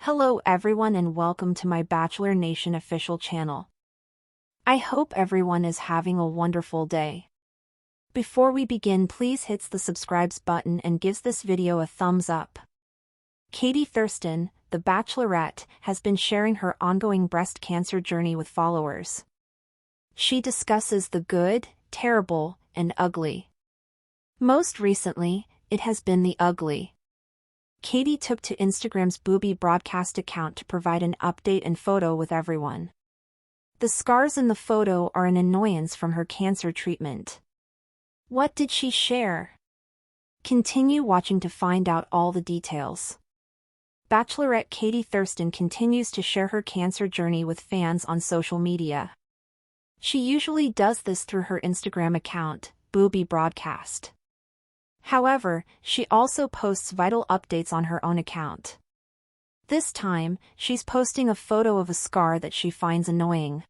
Hello everyone and welcome to my Bachelor Nation official channel. I hope everyone is having a wonderful day. Before we begin, please hit the subscribe button and gives this video a thumbs up. Thurston, the Bachelorette, has been sharing her ongoing breast cancer journey with followers. She discusses the good, terrible, and ugly. Most recently, it has been the ugly. Katie took to Instagram's Booby broadcast account to provide an update and photo with everyone. The scars in the photo are an annoyance from her cancer treatment. What did she share? Continue watching to find out all the details. Bachelorette Thurston continues to share her cancer journey with fans on social media. She usually does this through her Instagram account, Booby broadcast. However, she also posts vital updates on her own account. This time, she's posting a photo of a scar that she finds annoying.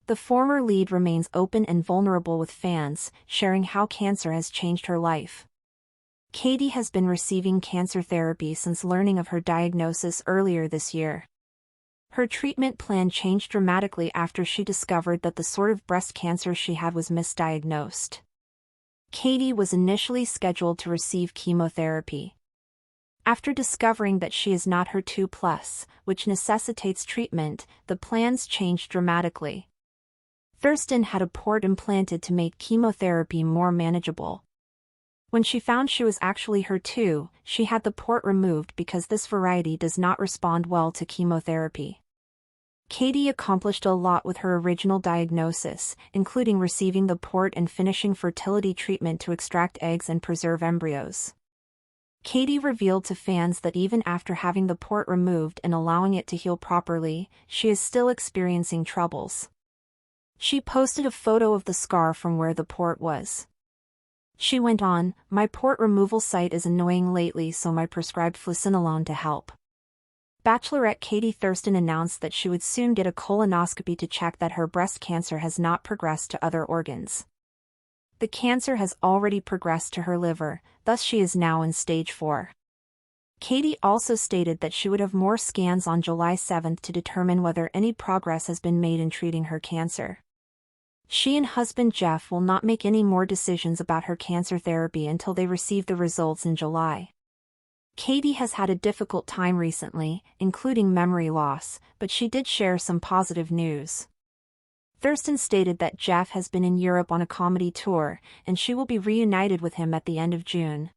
The former lead remains open and vulnerable with fans, sharing how cancer has changed her life. Katie has been receiving cancer therapy since learning of her diagnosis earlier this year. Her treatment plan changed dramatically after she discovered that the sort of breast cancer she had was misdiagnosed. Katie was initially scheduled to receive chemotherapy. After discovering that she is not HER2+, which necessitates treatment, the plans changed dramatically. Thurston had a port implanted to make chemotherapy more manageable. When she found she was actually HER2, she had the port removed because this variety does not respond well to chemotherapy. Katie accomplished a lot with her original diagnosis, including receiving the port and finishing fertility treatment to extract eggs and preserve embryos. Katie revealed to fans that even after having the port removed and allowing it to heal properly, she is still experiencing troubles. She posted a photo of the scar from where the port was. She went on, "My port removal site is annoying lately, so I prescribed fluocinolone to help." Bachelorette Thurston announced that she would soon get a colonoscopy to check that her breast cancer has not progressed to other organs. The cancer has already progressed to her liver, thus she is now in stage 4. Katie also stated that she would have more scans on July 7 to determine whether any progress has been made in treating her cancer. She and husband Jeff will not make any more decisions about her cancer therapy until they receive the results in July. Katie has had a difficult time recently, including memory loss, but she did share some positive news. Thurston stated that Jeff has been in Europe on a comedy tour, and she will be reunited with him at the end of June.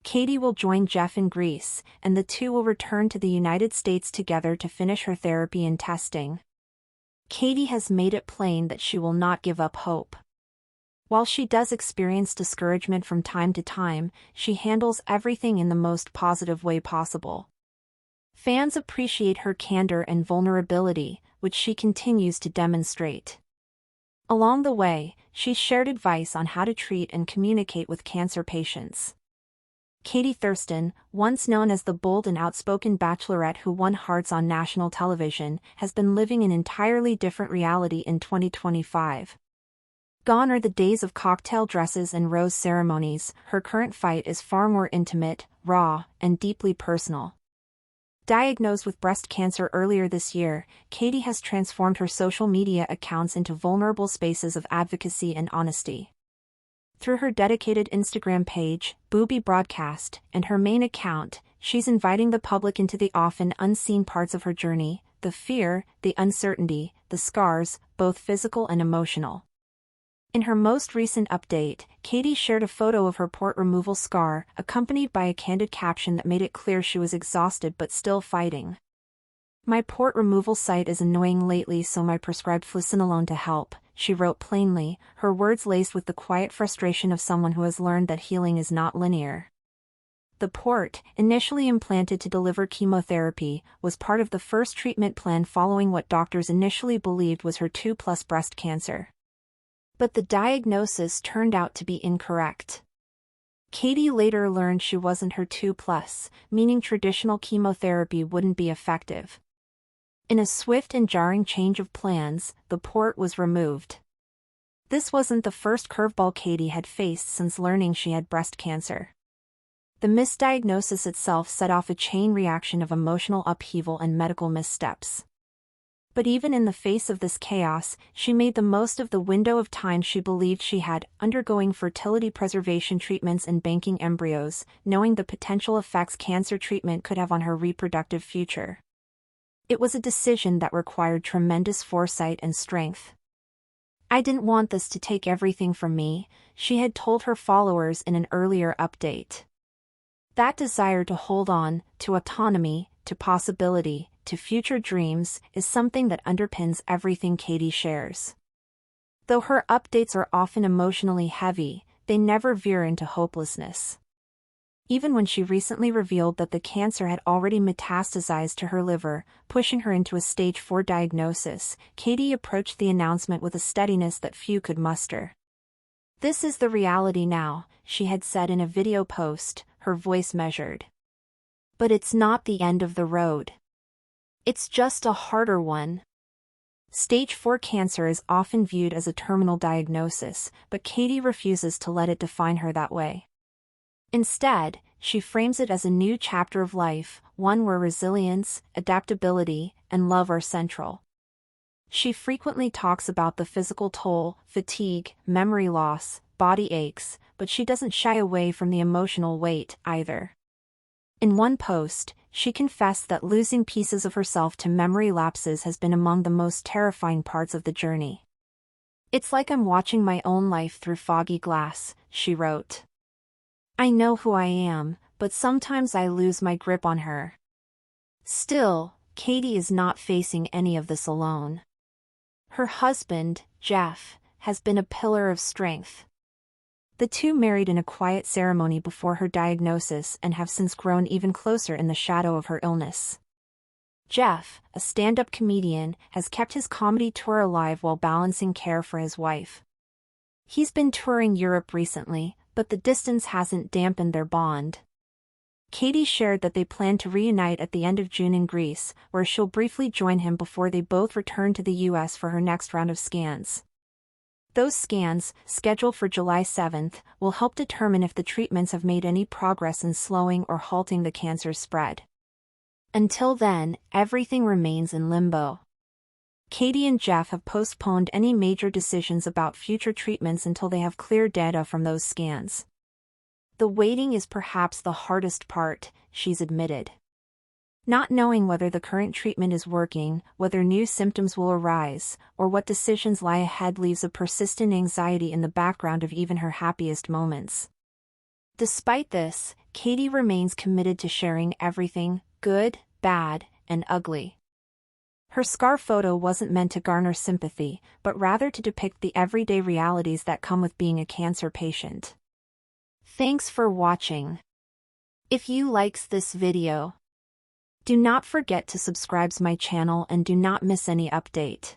Katie will join Jeff in Greece, and the two will return to the United States together to finish her therapy and testing. Katie has made it plain that she will not give up hope. While she does experience discouragement from time to time, she handles everything in the most positive way possible. Fans appreciate her candor and vulnerability, which she continues to demonstrate. Along the way, she's shared advice on how to treat and communicate with cancer patients. Katie Thurston, once known as the bold and outspoken Bachelorette who won hearts on national television, has been living an entirely different reality in 2025. Gone are the days of cocktail dresses and rose ceremonies. Her current fight is far more intimate, raw, and deeply personal. Diagnosed with breast cancer earlier this year, Katie has transformed her social media accounts into vulnerable spaces of advocacy and honesty. Through her dedicated Instagram page, Booby Broadcast, and her main account, she's inviting the public into the often unseen parts of her journey, the fear, the uncertainty, the scars, both physical and emotional. In her most recent update, Katie shared a photo of her port removal scar, accompanied by a candid caption that made it clear she was exhausted but still fighting. "My port removal site is annoying lately, so I prescribed fluocinolone to help," she wrote plainly, her words laced with the quiet frustration of someone who has learned that healing is not linear. The port, initially implanted to deliver chemotherapy, was part of the first treatment plan following what doctors initially believed was HER2+ breast cancer. But the diagnosis turned out to be incorrect. Katie later learned she wasn't HER2+, meaning traditional chemotherapy wouldn't be effective. In a swift and jarring change of plans, the port was removed. This wasn't the first curveball Katie had faced since learning she had breast cancer. The misdiagnosis itself set off a chain reaction of emotional upheaval and medical missteps. But even in the face of this chaos, she made the most of the window of time she believed she had, undergoing fertility preservation treatments and banking embryos, knowing the potential effects cancer treatment could have on her reproductive future. It was a decision that required tremendous foresight and strength. "I didn't want this to take everything from me," she had told her followers in an earlier update. That desire to hold on, to autonomy, to possibility, to future dreams, is something that underpins everything Katie shares. Though her updates are often emotionally heavy, they never veer into hopelessness. Even when she recently revealed that the cancer had already metastasized to her liver, pushing her into a stage 4 diagnosis, Katie approached the announcement with a steadiness that few could muster. "This is the reality now," she had said in a video post, her voice measured. "But it's not the end of the road. It's just a harder one." Stage 4 cancer is often viewed as a terminal diagnosis, but Katie refuses to let it define her that way. Instead, she frames it as a new chapter of life, one where resilience, adaptability, and love are central. She frequently talks about the physical toll, fatigue, memory loss, body aches, but she doesn't shy away from the emotional weight, either. In one post, she confessed that losing pieces of herself to memory lapses has been among the most terrifying parts of the journey. "It's like I'm watching my own life through foggy glass," she wrote. "I know who I am, but sometimes I lose my grip on her." Still, Katie is not facing any of this alone. Her husband, Jeff, has been a pillar of strength. The two married in a quiet ceremony before her diagnosis and have since grown even closer in the shadow of her illness. Jeff, a stand-up comedian, has kept his comedy tour alive while balancing care for his wife. He's been touring Europe recently, but the distance hasn't dampened their bond. Katie shared that they plan to reunite at the end of June in Greece, where she'll briefly join him before they both return to the US for her next round of scans. Those scans, scheduled for July 7th, will help determine if the treatments have made any progress in slowing or halting the cancer's spread. Until then, everything remains in limbo. Katie and Jeff have postponed any major decisions about future treatments until they have clear data from those scans. "The waiting is perhaps the hardest part," she's admitted. Not knowing whether the current treatment is working, whether new symptoms will arise, or what decisions lie ahead leaves a persistent anxiety in the background of even her happiest moments. Despite this, Katie remains committed to sharing everything, good, bad, and ugly. Her scar photo wasn't meant to garner sympathy, but rather to depict the everyday realities that come with being a cancer patient. Thanks for watching. If you likes this video, do not forget to subscribe to my channel and do not miss any update.